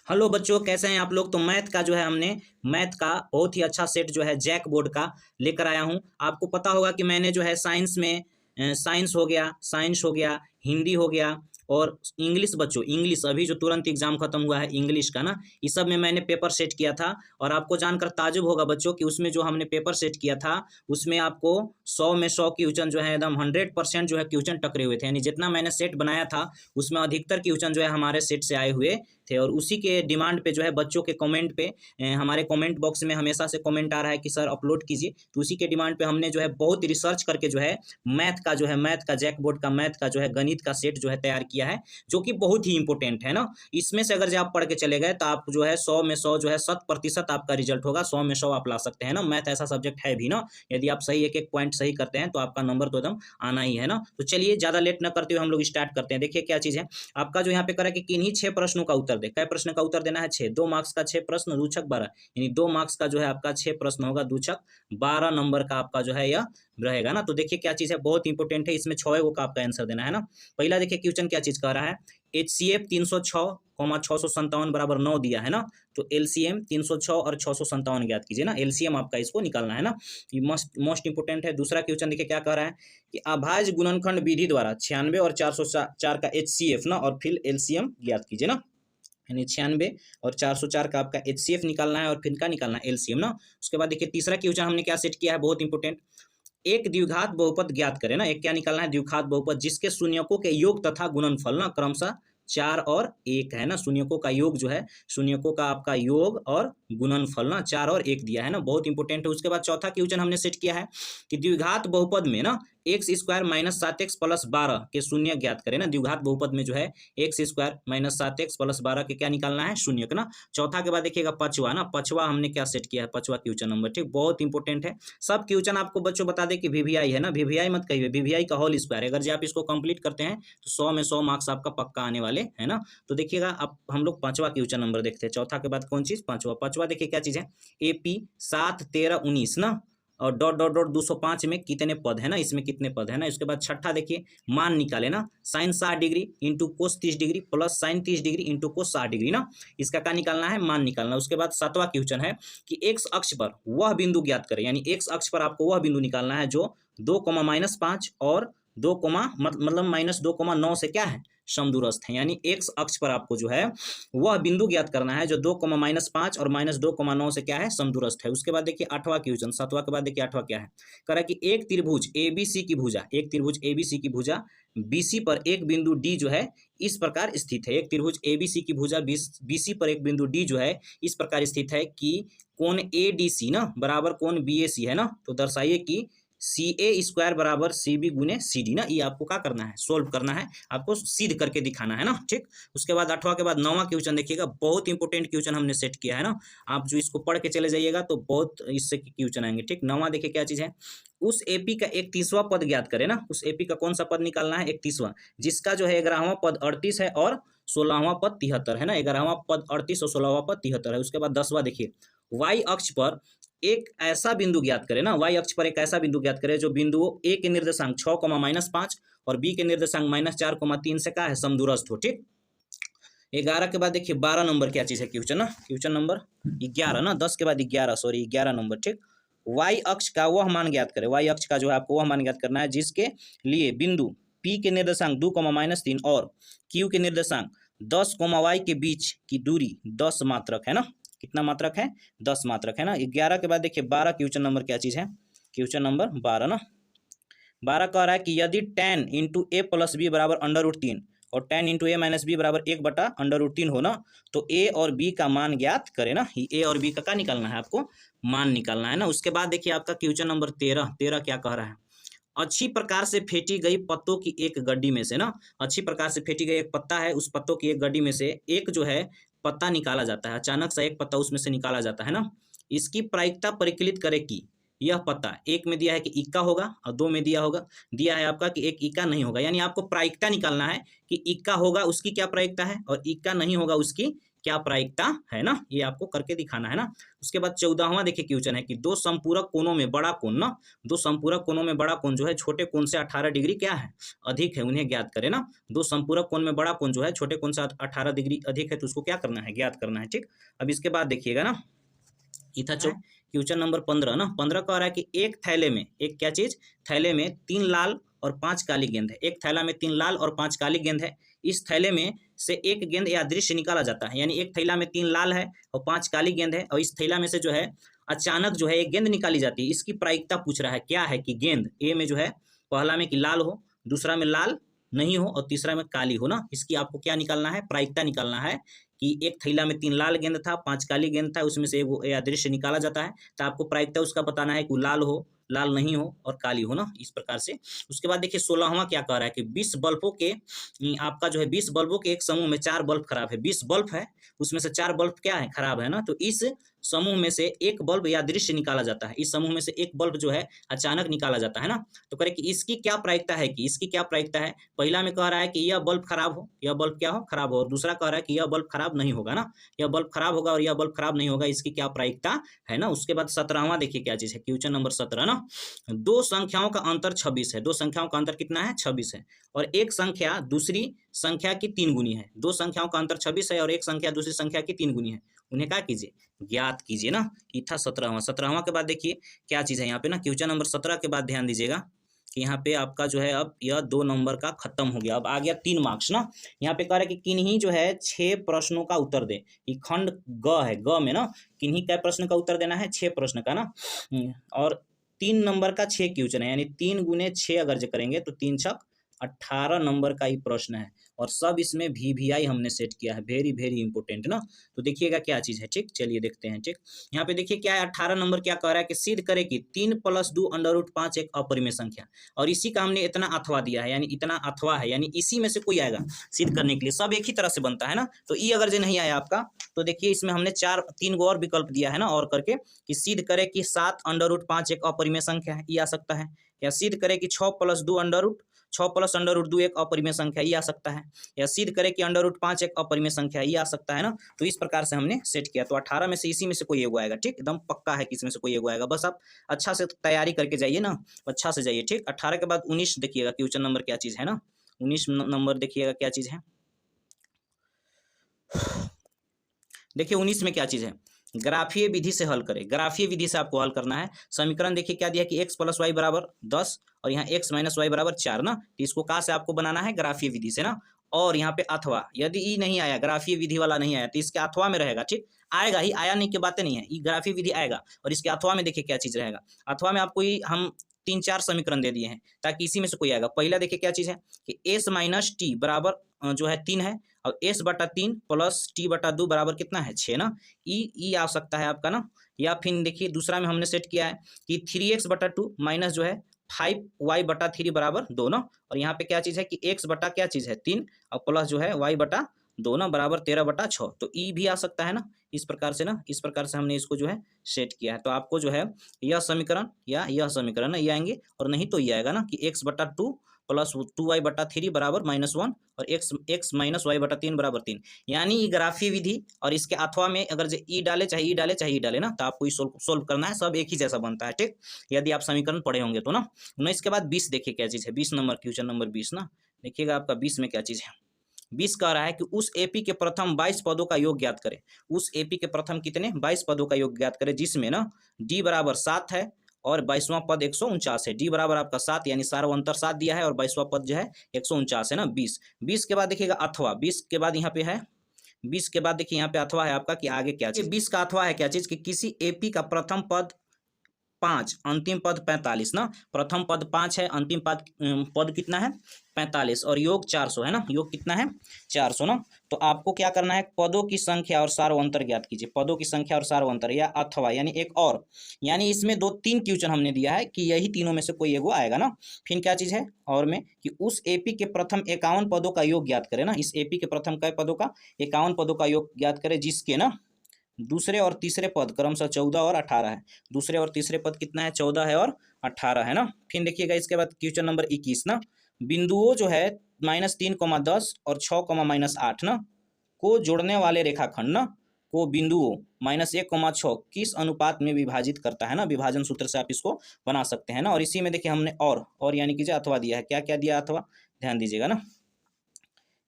Hello बच्चों, कैसे हैं आप लोग। तो मैथ का जो है हमने मैथ का बहुत ही अच्छा सेट जो है जैक बोर्ड का लेकर आया हूं। आपको पता होगा कि मैंने जो है साइंस में साइंस हो गया, हिंदी हो गया और इंग्लिश। बच्चों इंग्लिश अभी जो तुरंत एग्जाम खत्म हुआ है इंग्लिश का ना, इस सब में मैंने पेपर सेट किया था। और आपको जानकर ताजुब होगा बच्चों कि उसमें जो हमने पेपर सेट किया था उसमें आपको 100 में 100 क्वेश्चन जो है एकदम 100% जो है क्वेश्चन टकरे हुए थे। यानी जितना मैंने सेट बनाया था उसमें अधिकतर क्वेश्चन जो है हमारे सेट से आए हुए थे। और उसी के डिमांड पे जो है बच्चों के कमेंट पे हमारे कमेंट बॉक्स में हमेशा से कमेंट आ रहा है कि सर अपलोड कीजिए। तो उसी के डिमांड पे हमने जो है बहुत रिसर्च करके जो है मैथ का जैक बोर्ड का मैथ का जो है गणित का सेट जो है तैयार किया है, जो कि बहुत ही इंपॉर्टेंट है ना। इसमें से अगर जो आप पढ़ के चले गए तो आप जो है 100 में 100 जो है 100% आपका रिजल्ट होगा। 100 में 100 आप ला सकते हैं ना। मैथ ऐसा सब्जेक्ट है भी ना, यदि आप सही एक एक पॉइंट सही करते हैं तो आपका नंबर तो एकदम आना ही है ना। तो चलिए ज़्यादा लेट न करते हुए हम लोग स्टार्ट करते हैं। देखिए क्या चीज़ है आपका जो यहाँ पे करा कि किन्हीं 6 प्रश्नों का उत्तर दे। कै प्रश्न का उत्तर देना है? 6। 2 मार्क्स का 6 प्रश्न, दूचक 12, यानी 2 मार्क्स का जो है आपका 6 प्रश्न होगा, दूचक 12 नंबर का आपका जो है यह रहेगा ना। तो देखिए क्या चीज़ है, बहुत इंपॉर्टेंट है। इसमें 6 का आपका आंसर देना है ना। पहला देखिए क्वेश्चन क्या चीज़ कह रहा है, HCF 306,657 बराबर 9 दिया है ना। तो LCM 306 और 657 ज्ञात कीजिए ना। LCM आपका इसको निकालना है ना, ये मोस्ट इंपोर्टेंट है। दूसरा क्वेश्चन देखिए क्या कह रहा है कि अभाज्य गुणनखंड विधि द्वारा 96 और 404 का HCF ना और फिर LCM ज्ञात कीजिए ना। यानी 96 और 404 का आपका HCF निकालना है और फिर का निकालना है LCM ना। उसके बाद देखिए तीसरा क्वेश्चन हमने क्या सेट किया है, बहुत इंपोर्टेंट। एक द्विघात बहुपद ज्ञात करें ना। एक क्या निकालना है, द्विघात बहुपद जिसके शून्यकों के योग तथा गुणनफल ना क्रमशः 4 और 1 है ना। शून्यकों का योग जो है, शून्यकों का आपका योग और गुणनफल ना 4 और 1 दिया है ना, बहुत इंपॉर्टेंट है। उसके बाद चौथा क्वेश्चन हमने सेट किया है कि द्विघात बहुपद में ना x² माइनस 7x प्लस 12 के शून्य ज्ञात करें ना। द्विघात बहुपद में जो है x² माइनस 7x प्लस 12 के क्या निकालना है, शून्य ना। चौथा के बाद देखिएगा पचवा ना, पचवा हमने क्या सेट किया है, पचवा क्वेश्चन नंबर, ठीक, बहुत इंपॉर्टेंट है। सब क्वेश्चन आपको बच्चों बता दें कि VVI है ना, VVI मत कहिए, VVI का होल स्क्वायर। अगर जो आप इसको कंप्लीट करते हैं तो 100 में 100 मार्क्स आपका पक्का आने वाले है ना। तो देखिएगा अब हम लोग पांचवा क्वेश्चन नंबर देखते हैं। चौथा के बाद कौन चीज, पांचवा। पांचवा देखिए क्या चीज है, AP 7, 13, 19 ना और डॉट डॉट डॉट 205 में कितने पद है ना, इसमें कितने पद है ना। उसके बाद छठा देखिए मान निकाले ना, sine 60 degree into cos 30 degree plus sine 30 degree into cos 60 degree ना, इसका क्या निकालना है, मान निकालना। उसके बाद सातवां क्वेश्चन है कि एक्स अक्ष पर वह बिंदु ज्ञात करें, यानी एक्स अक्ष पर आपको वह बिंदु निकालना है जो 2, -5 और 2, मतलब -2,9 से क्या है, समदूरस्थ है। यानी एक्स अक्ष पर आपको जो है वह बिंदु ज्ञात करना है जो 2, -5 और -2,9 से क्या है, समदूरस्थ है। उसके बाद देखिए आठवां क्वेश्चन, सातवां के बाद देखिए आठवां क्या है, कह रहा है कि एक त्रिभुज ABC की भुजा, एक त्रिभुज ABC की भुजा BC पर एक बिंदु D जो है इस प्रकार स्थित है। एक त्रिभुज ABC की भुजा BC पर एक बिंदु D जो है इस प्रकार स्थित है कि कोण ADC ना बराबर कोण BAC है ना। तो दर्शाइए कि CA² बराबर CB गुने CD ना। ये आपको क्या करना है, सोल्व करना है, आपको सिद्ध करके दिखाना है ना, ठीक। उसके बाद आठवां के बाद नौवां क्वेश्चन देखिएगा, बहुत इंपॉर्टेंट क्वेश्चन हमने सेट किया है ना। आप जो इसको पढ़ के चले जाइएगा तो बहुत इससे क्वेश्चन आएंगे, ठीक। नौवां देखिए क्या चीज है, उस AP का एक 30वां पद ज्ञात करें ना। उस AP का कौन सा पद निकालना है, एक 30वां, जिसका जो है 11वां पद 38 है और 16वां पद 73 है ना। 11वां पद 38 और 16वां पद 73 है। उसके बाद 10वां देखिए, Y अक्ष पर एक ऐसा बिंदु ज्ञात करें ना, Y अक्ष पर एक ऐसा बिंदु ज्ञात करें जो बिंदु A के निर्देशांक 6, -5 और B के निर्देशांक -4, 3 से क्या है, समदूरस्थ हो, ठीक। 11 के बाद देखिए 12 नंबर क्या चीज है क्वेश्चन ना, क्वेश्चन नंबर 11 ना, 10 के बाद 11, सॉरी 11 नंबर, ठीक। Y अक्ष का वह मान ज्ञात करें, Y अक्ष का जो है आपको वह मान ज्ञात करना है जिसके लिए बिंदु P के निर्देशांक 2, -3 और Q के निर्देशांक 10, Y के बीच की दूरी 10 मात्रक है ना। कितना मात्रक है, 10 मात्रक है ना। 11 के बाद देखिए 12 क्वेश्चन नंबर क्या चीज है, क्वेश्चन नंबर 12 ना। 12 कह रहा है कि यदि tan into A plus B बराबर √3 और tan into A minus B बराबर 1/√3 हो ना, तो A और B का मान ज्ञात करें ना। A और B का क्या निकालना है, आपको मान निकालना है ना। उसके बाद देखिए आपका क्वेश्चन नंबर 13 क्या कह रहा है, अच्छी प्रकार से फेंटी गई पत्तों की एक गड्डी में से ना, अच्छी प्रकार से फेंटी गई एक पत्ता है, उस पत्तों की एक गड्डी में से एक जो है पत्ता निकाला जाता है, अचानक से एक पत्ता उसमें से निकाला जाता है ना। इसकी प्रायिकता परिकलित करे कि यह पत्ता एक में दिया है कि इक्का होगा और 2 में दिया है आपका कि एक इक्का नहीं होगा। यानी आपको प्रायिकता निकालना है कि इक्का होगा उसकी क्या प्रायिकता है और इक्का नहीं होगा उसकी क्या प्रायिकता है ना, ये आपको करके दिखाना है ना। उसके बाद 14वां देखिए क्वेश्चन है कि दो संपूरक कोणों में बड़ा कोण ना, दो संपूरक कोणों में बड़ा कोण जो है छोटे कोण से 18 डिग्री क्या है, अधिक है, उन्हें ज्ञात करें ना। दो संपूरक कोण में बड़ा कोण जो है छोटे कोण से 18 डिग्री अधिक है, तो उसको क्या करना है, ज्ञात करना है। ठीक, अब इसके बाद देखिएगा ना, ये था क्वेश्चन नंबर 15 ना। 15 कह रहा है कि एक थैले में, एक क्या चीज, थैले में 3 लाल और 5 काली गेंद है। एक थैला में 3 लाल और 5 काली गेंद है। इस थैले में से एक गेंद या दृश्य निकाला जाता है, यानी एक थैला में 3 लाल है और 5 काली गेंद है, और इस थैला में से जो है अचानक जो है एक गेंद निकाली जाती है। इसकी प्रायिकता पूछ रहा है, क्या है कि गेंद ए में जो है पहला में कि लाल हो, दूसरा में लाल नहीं हो और तीसरा में काली हो ना। इसकी आपको क्या निकालना है, प्रायिकता निकालना है कि एक थैला में 3 लाल गेंद था, 5 काली गेंद था, उसमें से एक अदृश्य निकाला जाता है, तो आपको प्रायिकता उसका बताना है कि लाल हो, लाल नहीं हो और काली हो ना, इस प्रकार से। उसके बाद देखिए 16वां क्या कह रहा है कि 20 बल्बों के आपका जो है 20 बल्बों के एक समूह में 4 बल्ब खराब है। 20 बल्ब है, उसमें से 4 बल्ब क्या है, खराब है ना। तो इस समूह में से एक बल्ब या दृश्य निकाला जाता है, इस समूह में से एक बल्ब जो है अचानक निकाला जाता है ना। तो करें कि इसकी क्या प्रायिकता है, कि इसकी क्या प्रायिकता है। पहला में कह रहा है कि यह बल्ब खराब हो, यह बल्ब क्या हो, खराब हो, और दूसरा कह रहा है कि यह बल्ब खराब नहीं होगा ना, यह बल्ब खराब होगा और यह बल्ब खराब नहीं होगा, इसकी क्या प्रायिकता है ना। उसके बाद 17वां देखिए क्या चीज है, क्वेश्चन नंबर 17 ना। दो संख्याओं का अंतर 26 है, दो संख्याओं का अंतर कितना है, 26 है, और एक संख्या दूसरी संख्या की 3 गुनी है। दो संख्याओं का अंतर 26 है और एक संख्या दूसरी संख्या की 3 गुनी है, उन्हें क्या कीजिए, ज्ञात कीजिए ना। ये था 17वां। 17वां के बाद देखिए क्या चीज है यहाँ पे ना, क्वेश्चन नंबर 17 के बाद ध्यान दीजिएगा कि यहाँ पे आपका जो है अब यह 2 नंबर का खत्म हो गया, अब आ गया 3 मार्क्स ना। यहाँ पे कह रहा है कि किन्हीं जो है 6 प्रश्नों का उत्तर दे। ये खंड ग है, ग में ना किन्हीं का प्रश्न का उत्तर देना है, 6 प्रश्न का ना। और 3 नंबर का 6 क्वेश्चन है, यानी 3 गुने 6 अगर जो करेंगे तो 3 छक 18 नंबर का ही प्रश्न है, और सब इसमें VVI हमने सेट किया है, वेरी वेरी इंपॉर्टेंट ना। तो देखिएगा क्या चीज है, ठीक, चलिए देखते हैं। ठीक, यहाँ पे देखिए क्या है, 18 नंबर क्या कह रहा है कि सिद्ध करे कि 3 + 2 √5 एक अपरिमेय संख्या, और इसी का हमने इतना अथवा दिया है, यानी इतना अथवा है, यानी इसी में से कोई आएगा सिद्ध करने के लिए, सब एक ही तरह से बनता है ना। तो ई अगर जो नहीं आया आपका, तो देखिए इसमें हमने 3 गो और विकल्प दिया है ना, और करके कि सिद्ध करे कि 7 √5 एक अपरिमेय संख्या है, ये आ सकता है, या सिद्ध करे कि 6 + 2 √2 एक अपरिमेय संख्या, ये आ सकता है, या सिद्ध करे कि √5 एक अपरिमेय संख्या, ये आ सकता है ना। तो इस प्रकार से हमने सेट किया, तो 18 में से इसी में से कोई एगो आएगा, ठीक, एकदम पक्का है कि इसमें से कोई एगो आएगा, बस आप अच्छा से तैयारी करके जाइए ना, अच्छा से जाइए। ठीक, 18 के बाद 19 देखिएगा क्वेश्चन नंबर क्या चीज है ना, 19 नंबर देखिएगा क्या चीज है। देखिए 19 में क्या चीज है, ग्राफीय विधि से हल करें। ग्राफीय विधि से आपको हल करना है। समीकरण देखिए क्या दिया कि x + y = 10 और यहाँ x - y = 4 ना, तो इसको कहाँ से आपको बनाना है, ग्राफीय विधि से ना। और यहाँ पे अथवा, यदि ई नहीं आया, ग्राफीय विधि वाला नहीं आया, तो इसके अथवा में रहेगा, ठीक, आएगा ही, आया नहीं की बातें नहीं है, ये ग्राफीय विधि आएगा, और इसके अथवा में देखिए क्या चीज रहेगा। अथवा में आपको हम 3-4 समीकरण दे दिए हैं, ताकि इसी में से कोई आएगा। पहला देखिए क्या चीज है कि s - t बराबर जो है 3 है, और s/3 + t/2 बराबर कितना है, 6 ना। ई आ सकता है आपका ना। या फिर देखिए दूसरा में हमने सेट किया है कि 3x/2 माइनस जो है 5y/3 बराबर 2 ना, और यहाँ पे क्या चीज है कि x बटा क्या चीज है 3 और प्लस जो है y/2 ना बराबर 13/6, तो ई भी आ सकता है ना, इस प्रकार से ना, इस प्रकार से हमने इसको जो है सेट किया है। तो आपको जो है यह समीकरण या यह समीकरण ना ये आएंगे, और नहीं तो ये आएगा ना कि x/2 + 2y/3 बराबर -1 और x - y/3 बराबर 3, यानी ग्राफीय विधि और इसके अथवा में अगर जो ई डाले चाहे ई डाले चाहे ई डाले ना, तो आपको सोल्व करना है, सब एक ही जैसा बनता है, ठीक, यदि आप समीकरण पढ़े होंगे तो ना। 19 के बाद 20 देखिए क्या चीज है, 20 नंबर क्वेश्चन नंबर 20 ना। देखिएगा आपका 20 में क्या चीज है, 20 कह रहा है कि उस एपी के प्रथम 22 पदों का योग ज्ञात करें। उस एपी के प्रथम कितने 22 पदों का योग ज्ञात करें, जिसमें ना डी बराबर 7 है और 22वां पद 149 है। डी बराबर आपका 7, यानी सार्वंतर 7 दिया है, और 22वां पद जो है 149 है ना। 20 के बाद देखिएगा अथवा, 20 के बाद यहाँ पे है, 20 के बाद देखिए यहाँ पे अथवा है आपका कि आगे क्या चीज, 20 का अथवा है क्या चीज कि किसी एपी का प्रथम पद 5 अंतिम पद 45 ना। प्रथम पद 5 है, अंतिम पद कितना है 45, और योग 400 है ना, योग कितना है 400 ना। तो आपको क्या करना है, पदों की संख्या और सार्वंतर ज्ञात कीजिए, पदों की संख्या और सार्वंतर, या अथवा यानी एक और, यानी इसमें 2-3 क्वेश्चन हमने दिया है कि यही तीनों में से कोई एगो आएगा ना। फिर क्या चीज है और में कि उस एपी के प्रथम 51 पदों का योग ज्ञात करें ना, इस एपी के प्रथम कई पदों का 51 पदों का योग ज्ञात करें, जिसके ना दूसरे और तीसरे पद क्रमशः 14 और 18 है। दूसरे और तीसरे पद कितना है, 14 है और 18 है ना। फिर देखिएगा इसके बाद क्वेश्चन नंबर 21 ना, बिंदुओं जो है -3, 10 और 6, -8 ना, को जोड़ने वाले रेखाखंड ना को बिंदुओं -1,6 किस अनुपात में विभाजित करता है ना, विभाजन सूत्र से आप इसको बना सकते हैं ना। और इसी में देखिए हमने और यानी कि जो अथवा दिया है, क्या क्या दिया अथवा, ध्यान दीजिएगा ना।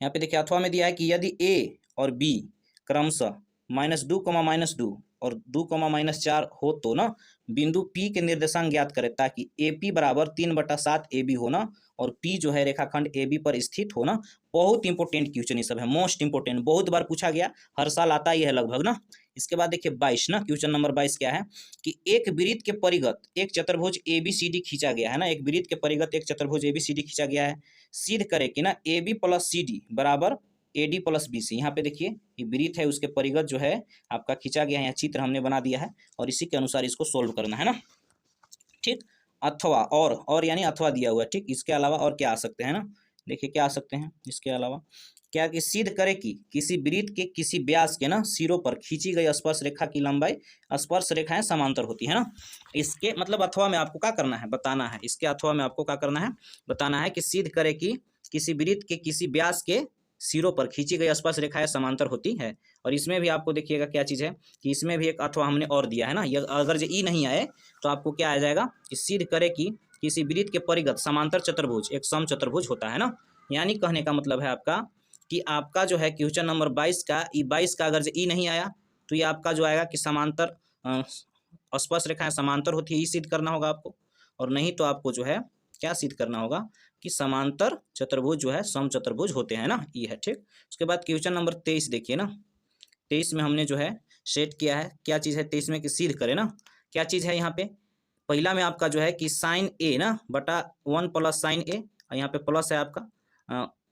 यहाँ पे देखिए अथवा में दिया है कि यदि ए और बी क्रमशः -2, -2 और 2, -4 हो तो ना बिंदु P के निर्देशांक ज्ञात करें, ताकि AP बराबर 3/7 AB हो ना, और P जो है रेखाखंड AB पर स्थित हो ना। बहुत इंपॉर्टेंट क्वेश्चन ये सब है, मोस्ट इंपॉर्टेंट, बहुत बार पूछा गया, हर साल आता ही है लगभग ना। इसके बाद देखिए 22 ना, क्वेश्चन नंबर 22 क्या है कि एक वृत्त के परिगत एक चतुर्भुज ABCD खींचा गया है ना, एक वृत्त के परिगत एक चतुर्भुज ABCD खींचा गया है। सिद्ध करे कि ना AB + CD बराबर AD + BC। यहाँ पे देखिए ये वृत्त है, उसके परिगत जो है आपका खींचा गया है, यहाँ चित्र हमने बना दिया है और इसी के अनुसार इसको सोल्व करना है ना। ठीक, अथवा और यानी अथवा दिया हुआ है। ठीक, इसके अलावा और क्या आ सकते हैं ना, देखिए क्या आ सकते हैं इसके अलावा, क्या कि सिद्ध करे कि किसी वृत्त के किसी व्यास के ना सिरों पर खींची गई स्पर्श रेखा की लंबाई स्पर्श रेखाएं समांतर होती है ना। इसके मतलब अथवा में आपको क्या करना है, बताना है। इसके अथवा में आपको क्या करना है, बताना है कि सिद्ध करे कि किसी वृत्त के किसी व्यास के सिरों पर खींची गई स्पर्श रेखाएं समांतर होती है। और इसमें भी आपको देखिएगा क्या चीज़ है कि इसमें भी एक अथवा हमने और दिया है ना। ये अगर जो ई नहीं आए तो आपको क्या आ जाएगा कि सिद्ध करे कि किसी वृत्त के परिगत समांतर चतुर्भुज एक समचतुर्भुज होता है ना। यानी कहने का मतलब है आपका कि आपका जो है क्वेश्चन नंबर 22 का, ई 22 का अगर जो ई नहीं आया तो ये आपका जो आएगा कि समांतर स्पर्श रेखाएं समांतर होती है, ये सिद्ध करना होगा आपको। और नहीं तो आपको जो है क्या सिद्ध करना होगा कि समांतर चतुर्भुज जो है समचतुर्भुज होते हैं ना, ये है। ठीक, उसके बाद क्वेश्चन नंबर 23 देखिए ना। 23 में हमने जो है सेट किया है, क्या चीज़ है 23 में कि सिद्ध करें ना, क्या चीज़ है यहाँ पे। पहला में आपका जो है कि साइन ए ना बटा 1 + साइन ए, और यहाँ पे प्लस है आपका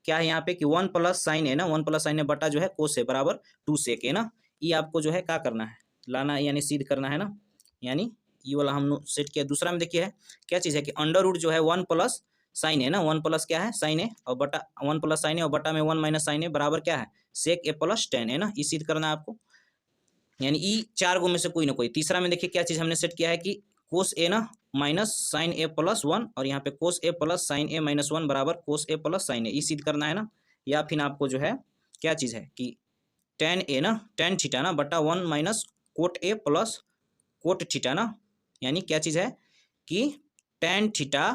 क्या है यहाँ पे कि 1 + साइन ए ना, 1 + साइन ए बटा जो है कोस ए बराबर 2 सेक ए ना। ये आपको जो है क्या करना है, लाना है यानी सिद्ध करना है ना। यानी ये वाला हम सेट किया। दूसरा में देखिए है क्या चीज़ है कि अंडर रूट जो है 1 + साइन ए ना, 1 प्लस क्या है साइन ए और बटा 1 + साइन ए और बटा में 1 - साइन ए बराबर क्या है सेक ए + tan है ना। ये सिद्ध करना है आपको, यानी ई 4 गो में से कोई ना कोई। तीसरा में देखिए क्या चीज़ हमने सेट किया है कि कोस ए ना माइनस साइन ए +1 और यहाँ पे कोस ए + साइन ए -1 बराबर कोस ए + साइन ए, ये सिद्ध करना है ना। या फिर आपको जो है क्या चीज़ है कि tan ए ना tan थीटा ना बटा 1 - कोट ए + कोट थीटा ना। यानी क्या चीज़ है कि tan थीटा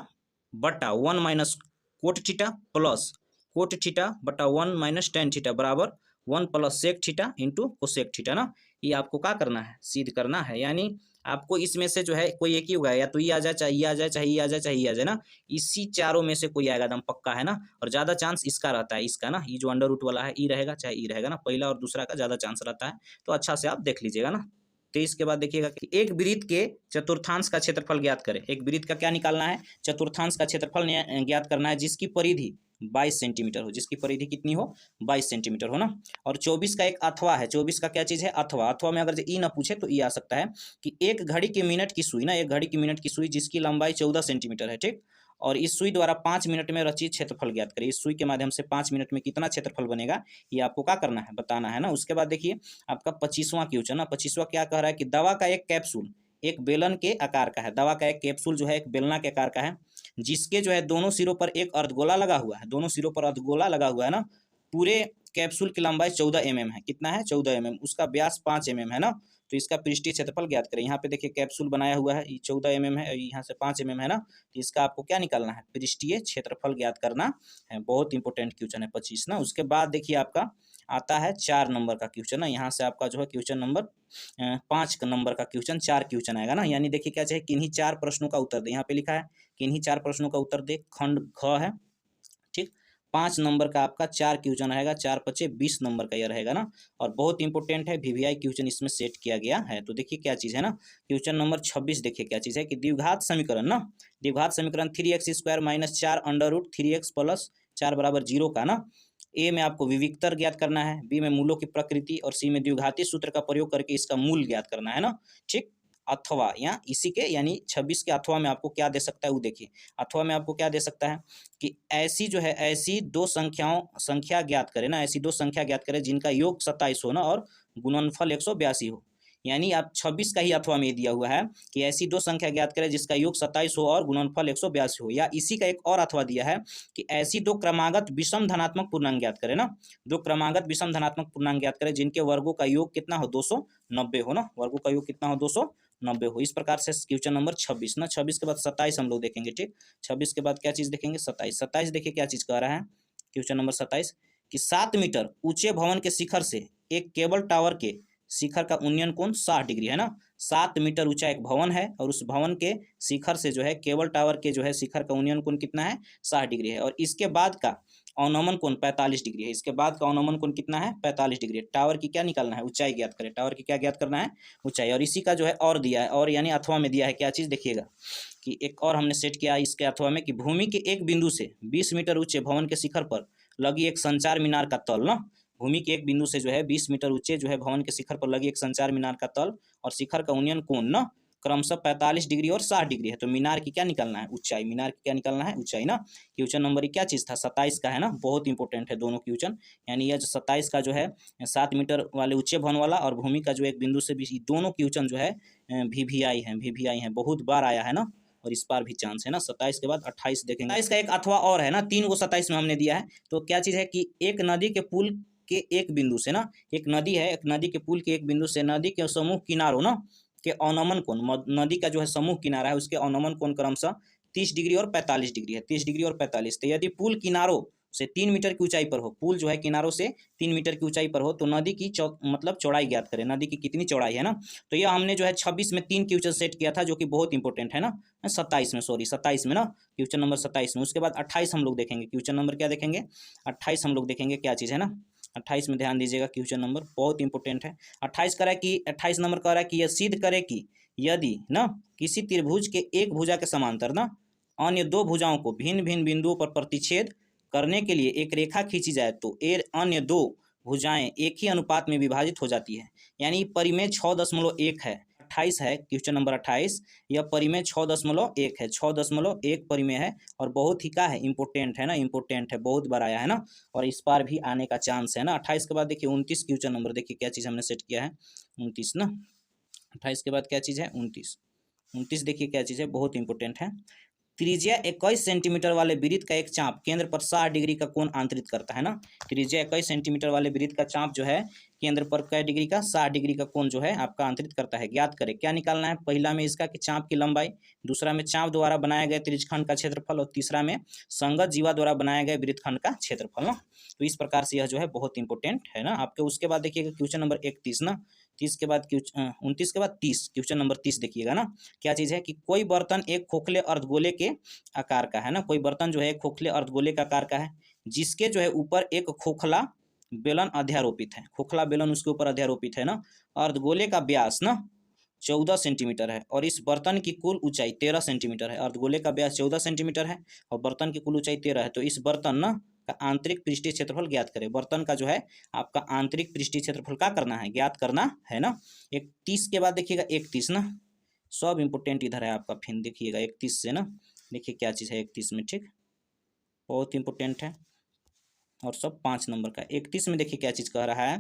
बटा 1 - cot theta plus cot theta बटा 1 - tan थीटा बराबर 1 + sec theta into cosec theta ना। ये आपको क्या करना है, सिद्ध करना है। यानी आपको इसमें से जो है कोई एक ही होगा, या तो ये आ जाए, चाहे ये आ जाए, चाहे ये आ जाए, चाहे ये आ जाए ना। इसी चारों में से कोई आएगा, एकदम पक्का है ना। और ज़्यादा चांस इसका रहता है, इसका ना, ये जो अंडर रूट वाला है ई रहेगा चाहे ई रहेगा ना, पहला और दूसरा का ज़्यादा चांस रहता है। तो अच्छा से आप देख लीजिएगा ना। 23 के बाद देखिएगा कि एक वृत्त के चतुर्थांश का क्षेत्रफल ज्ञात करें। एक वृत्त का क्या निकालना है, चतुर्थांश का क्षेत्रफल ज्ञात करना है, जिसकी परिधि 22 सेंटीमीटर हो, जिसकी परिधि कितनी हो 22 सेंटीमीटर हो ना। और 24 का एक अथवा है, 24 का क्या चीज़ है अथवा। अथवा में अगर ई ना पूछे तो ई आ सकता है कि एक घड़ी की मिनट की सुई ना, एक घड़ी की मिनट की सुई जिसकी लंबाई 14 सेंटीमीटर है। ठीक, और इस सुई द्वारा 5 मिनट में रचित क्षेत्रफल ज्ञात करें। इस सुई के माध्यम से 5 मिनट में कितना क्षेत्रफल बनेगा, ये आपको क्या करना है, बताना है ना। उसके बाद देखिए आपका 25वां क्वेश्चन ना, 25वां क्या कह रहा है कि दवा का एक कैप्सूल एक बेलन के आकार का है। दवा का एक कैप्सूल जो है एक बेलना के आकार का है, जिसके जो है दोनों सिरों पर एक अर्धगोला लगा हुआ है, दोनों सिरों पर अर्धगोला लगा हुआ है ना। पूरे कैप्सूल की लंबाई 14 mm है, कितना है 14 mm, उसका व्यास 5 mm है ना। तो इसका पृष्ठीय क्षेत्रफल ज्ञात करें। यहाँ पे देखिए कैप्सूल बनाया हुआ है, ये 14 mm है, यहाँ से 5 mm है ना। तो इसका आपको क्या निकालना है, पृष्ठीय क्षेत्रफल ज्ञात करना है। बहुत इंपॉर्टेंट क्वेश्चन है 25 ना। उसके बाद देखिए आपका आता है 4 नंबर का क्वेश्चन ना। यहाँ से आपका जो है क्वेश्चन नंबर 5 नंबर का क्वेश्चन 4 क्वेश्चन आएगा ना। यानी देखिए क्या चाहिए, किन्हीं 4 प्रश्नों का उत्तर दे। यहाँ पे लिखा है किन्हीं 4 प्रश्नों का उत्तर दे, खंड ख है। ठीक, 5 नंबर का आपका 4 क्वेश्चन रहेगा, 4 × 5 = 20 नंबर का यह रहेगा ना। और बहुत इंपॉर्टेंट है, VVI क्वेश्चन इसमें सेट किया गया है। तो देखिए क्या चीज़ है ना, क्वेश्चन नंबर 26 देखिए क्या चीज़ है कि द्विघात समीकरण ना, द्विघात समीकरण 3x² - 4 √ 3x + 4 = 0 का ना। ए में आपको विविक्तर ज्ञात करना है, बी में मूलों की प्रकृति और सी में द्विघाती सूत्र का प्रयोग करके इसका मूल ज्ञात करना है ना। ठीक, अथवा या इसी के यानी 26 के अथवा में आपको क्या दे सकता है वो देखिए। अथवा में आपको क्या दे सकता है कि ऐसी जो है ऐसी दो संख्या ज्ञात करें ना, ऐसी दो संख्या ज्ञात करें जिनका योग 27 हो ना और गुणनफल 182 हो। यानी आप 26 का ही अथवा में दिया हुआ है कि ऐसी दो संख्या ज्ञात करें जिसका योग 27 हो और गुणनफल 182 हो। या इसी का एक और अथवा दिया है कि ऐसी दो क्रमागत विषम धनात्मक पूर्णांक ज्ञात करें ना, दो क्रमागत विषम धनात्मक पूर्णांक ज्ञात करें जिनके वर्गों का योग कितना हो 290 हो ना, वर्गों का योग कितना हो 290 हो। इस प्रकार से क्वेश्चन नंबर 26 ना, 26 के बाद 27 हम लोग देखेंगे। ठीक, 26 के बाद क्या चीज देखेंगे 27। 27 देखिए क्या चीज कह रहा है क्वेश्चन नंबर 27 कि 7 मीटर ऊंचे भवन के शिखर से एक केबल टावर के शिखर का उन्नयन कोण 60 डिग्री है ना। 7 मीटर ऊंचा एक भवन है और उस भवन के शिखर से जो है केबल टावर के जो है शिखर का उन्नयन कोण कितना है 60 डिग्री है। और इसके बाद का अवनमन कोण 45 डिग्री है। इसके बाद का अवनमन कोण कितना है 45 डिग्री है। टावर की क्या निकालना है ऊंचाई ज्ञात करें, टावर की क्या ज्ञात करना है ऊंचाई। और इसी का जो है और दिया है, और यानी अथवा में दिया है क्या चीज देखिएगा कि एक और हमने सेट किया इसके अथवा में कि भूमि के एक बिंदु से 20 मीटर ऊंचे भवन के शिखर पर लगी एक संचार मीनार का तल ना, भूमि के एक बिंदु से जो है 20 मीटर ऊंचे जो है भवन के शिखर पर लगी एक संचार मीनार का तल और शिखर का उन्नयन कोण ना क्रमशः 45 डिग्री और 60 डिग्री है। तो मीनार की क्या निकालना है ऊंचाई, मीनार की क्या निकालना है ऊंचाई ना। क्वेश्चन नंबर क्या चीज था 27 का है ना, बहुत इंपॉर्टेंट है दोनों क्वेश्चन। यानी यह 27 का जो है 7 मीटर वाले ऊंचे भवन वाला और भूमि का जो एक बिंदु से भी, दोनों क्वेश्चन जो है VVI है, बहुत बार आया है ना, और इस बार भी चांस है ना। 27 के बाद 28 देखेंगे। 27 का एक अथवा और है ना, 3 को 27 में हमने दिया है। तो क्या चीज है कि एक नदी के पुल के एक बिंदु से ना, एक नदी है, एक नदी के पुल के एक बिंदु से नदी के समूह किनारों ना के अवनमन कोण, नदी का जो है समूह किनारा है उसके अवनमन कोण क्रमशः 30 डिग्री और 45 डिग्री है, 30 डिग्री और 45। तो यदि पुल किनारों से 3 मीटर की ऊंचाई पर हो, पुल जो है किनारों से 3 मीटर की ऊंचाई पर हो तो नदी की मतलब चौड़ाई ज्ञात करें, नदी की कितनी चौड़ाई है ना। तो यह हमने जो है 26 में 3 क्वेश्चन सेट किया था जो कि बहुत इंपॉर्टेंट है ना, 27 में, सॉरी 27 में ना, क्वेश्चन नंबर 27 में। उसके बाद 28 हम लोग देखेंगे, क्वेश्चन नंबर क्या देखेंगे 28 हम लोग देखेंगे क्या चीज़ है ना। 28 में ध्यान दीजिएगा, क्वेश्चन नंबर बहुत इंपॉर्टेंट है। 28 कह रहा है कि 28 नंबर कह रहा है कि यह सिद्ध करे कि यदि ना किसी त्रिभुज के एक भुजा के समांतर ना अन्य दो भुजाओं को भिन्न भिन्न बिंदुओं पर प्रतिच्छेद करने के लिए एक रेखा खींची जाए तो अन्य दो भुजाएं एक ही अनुपात में विभाजित हो जाती है। यानी परिमेय 6.1 है, 28 है क्वेश्चन नंबर 28, यह परिमेय 6.1 है, 6.1 परिमेय है और बहुत ही क्या है इंपॉर्टेंट है ना, इंपॉर्टेंट है, बहुत बार आया है ना, और इस बार भी आने का चांस है ना। 28 के बाद देखिए 29 क्वेश्चन नंबर, देखिए क्या चीज़ हमने सेट किया है 29 ना। 28 के बाद क्या चीज़ है 29 देखिए क्या चीज़ है, बहुत इंपॉर्टेंट है। त्रिज्या 21 सेंटीमीटर वाले वृत्त का एक चाप केंद्र पर 60 डिग्री का कोण आंतरित करता है ना। त्रिज्या 21 सेंटीमीटर वाले वृत्त का चाप जो है केंद्र पर कै डिग्री का 60 डिग्री का कोण जो है आपका आंतरित करता है। ज्ञात करें, क्या निकालना है, पहला में इसका कि चाप की लंबाई, दूसरा में चाप द्वारा बनाए गए त्रिज्यखंड का क्षेत्रफल और तीसरा में संगत जीवा द्वारा बनाए गए वृत्तखंड का क्षेत्रफल ना। तो इस प्रकार से यह जो है बहुत इंपॉर्टेंट है ना आपके। उसके बाद देखिएगा क्वेश्चन नंबर 31 ना, 30 के बाद 29 के बाद 30, क्वेश्चन नंबर 30 देखिएगा ना। क्या चीज़ है कि कोई बर्तन एक खोखले अर्धगोले के आकार का है ना, कोई बर्तन जो है खोखले अर्धगोले का आकार का है जिसके जो है ऊपर एक खोखला बेलन अध्यारोपित है, खोखला बेलन उसके ऊपर अध्यारोपित है ना। अर्धगोले का व्यास ना 14 सेंटीमीटर है और इस बर्तन की कुल ऊंचाई 13 सेंटीमीटर है। अर्धगोले का व्यास 14 सेंटीमीटर है और बर्तन की कुल ऊंचाई 13 है। तो इस बर्तन ना का आंतरिक पृष्ठीय क्षेत्रफल ज्ञात करें। बर्तन का जो है आपका आंतरिक पृष्ठीय क्षेत्रफल का करना है, ज्ञात करना है ना। 31 के बाद देखिएगा 31 ना, सब इंपोर्टेंट इधर है आपका, फिर देखिएगा 31 से ना, देखिए क्या चीज़ है 31 में, ठीक, बहुत इंपोर्टेंट है और सब 5 नंबर का। 31 में देखिए क्या चीज़ कह रहा है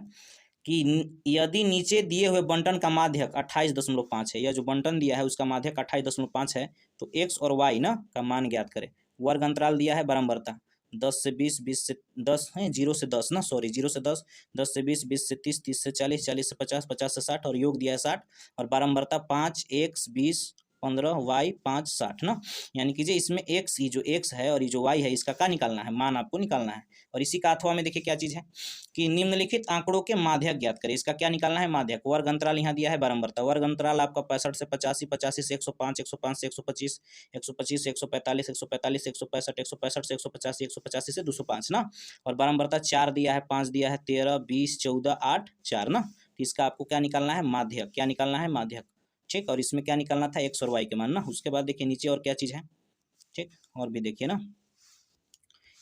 कि यदि नीचे दिए हुए बंटन का माध्यक 28.5 है, यह जो बंटन दिया है उसका माध्यक 28.5 है तो x और y ना का मान ज्ञात करें। वर्ग अंतराल दिया है बारंबारता 10 से 20, 20 से 10 है, 0 से 10 ना, सॉरी 0 से 10, 10 से 20, 20 से 30, 30 से 40, 40 से 50, 50 से 60 और योग दिया है 60 और बारंबारता 5 x 20 15 y 5 60 ना। यानी कि इसमें x, ये जो x है और ये जो y है इसका क्या निकालना है, मान आपको निकालना है। और इसी का अथवा में देखिए क्या चीज़ है कि निम्नलिखित आंकड़ों के माध्यक ज्ञात करें। इसका क्या निकालना है माध्यक। वर्ग अंतराल यहाँ दिया है बारंबारता, वर्ग अंतराल आपका 65 से 85, 85 से 105, 105 से 125, 125 से 145, 145 से 165, 165 से 185, 185 से 205 ना। और बारंबारता 4 दिया है, 5 दिया है, 13, 20, 14, 8, 4 ना। तो इसका आपको क्या निकालना है माध्यक, क्या निकालना है माध्यक, ठीक। और इसमें क्या निकालना था x और y के मान ना। उसके बाद देखिए नीचे और क्या चीज़ है, ठीक, और भी देखिए ना।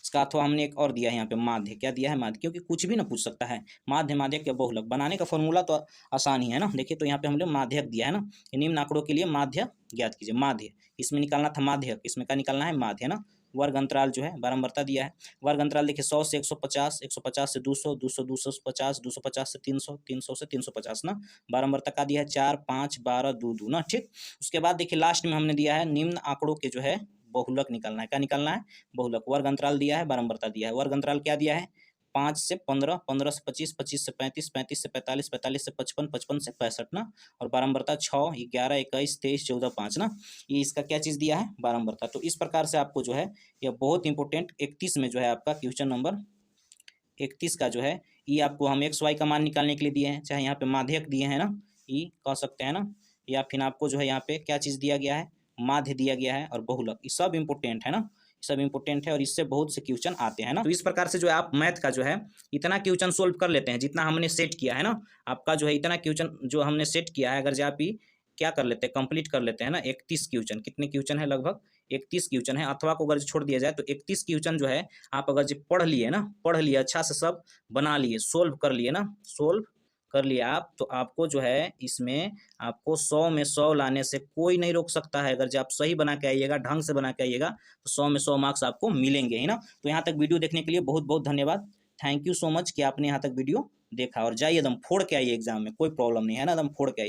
इसका अथवा हमने एक और दिया है यहाँ पे माध्य, क्या दिया है माध्य, क्योंकि कुछ भी ना पूछ सकता है। माध्य माध्यक या बहुलक बनाने का फॉर्मूला तो आसान ही है ना। देखिए तो यहाँ पे हमने माध्यक दिया है ना, निम्न आंकड़ों के लिए माध्य ज्ञात कीजिए। माध्य इसमें निकालना था माध्यक, इसमें क्या निकालना है माध्य ना। वर्ग अंतराल जो है बारंबारता दिया है। वर्ग अंतराल देखिए 100 से 150, 150 से 200, 200 250, 250 से 300, 300 से 350 ना। बारंबारता का दिया है 4, 5, 12, 2, 2 ना। ठीक, उसके बाद देखिए लास्ट में हमने दिया है निम्न आंकड़ों के जो है बहुलक निकालना है। क्या निकालना है? बहुलक। वर्ग अंतराल दिया है, बारंबारता दिया है। वर्ग अंतराल क्या दिया है? 5 से 15, 15 से 25, 25 से 35, 35 से 45, 45 से 55, 55 से 65 ना। और बारंबारता 6, 11, 21, 23, 14, 5 ना। ये इसका क्या चीज़ दिया है? बारंबारता। तो इस प्रकार से आपको जो है यह बहुत इंपॉर्टेंट 31 में जो है आपका क्वेश्चन नंबर 31 का जो है ये आपको हम एक्स वाई का मान निकालने के लिए दिए हैं, चाहे यहाँ पे माध्यक दिए हैं ना, ये कह सकते हैं ना, या फिर आपको जो है यहाँ पे क्या चीज़ दिया गया है? माध्य दिया गया है और बहुलक। ये सब इंपॉर्टेंट है ना, सब इंपॉर्टेंट है और इससे बहुत से क्वेश्चन आते हैं ना। तो इस प्रकार से जो है आप मैथ का जो है इतना क्वेश्चन सोल्व कर लेते हैं जितना हमने सेट किया है ना। आपका जो है इतना क्वेश्चन जो हमने सेट किया है, अगर जो आप ही क्या कर लेते हैं, कंप्लीट कर लेते हैं ना 31 क्वेश्चन। कितने क्वेश्चन है? लगभग 31 क्वेश्चन है। अथवा को अगर छोड़ दिया जाए तो 31 क्वेश्चन जो है आप अगर जो पढ़ लिए ना, पढ़ लिए अच्छा से, सब बना लिए, सोल्व कर लिए ना, सोल्व कर लिए आप, तो आपको जो है इसमें आपको 100 में 100 लाने से कोई नहीं रोक सकता है। अगर जो आप सही बना के आइएगा, ढंग से बना के आइएगा, तो 100 में 100 मार्क्स आपको मिलेंगे ही ना। तो यहाँ तक वीडियो देखने के लिए बहुत बहुत धन्यवाद। थैंक यू सो मच कि आपने यहाँ तक वीडियो देखा। और जाइए एकदम फोड़ के आइए एग्जाम में, कोई प्रॉब्लम नहीं है ना, एकदम फोड़ के आइए।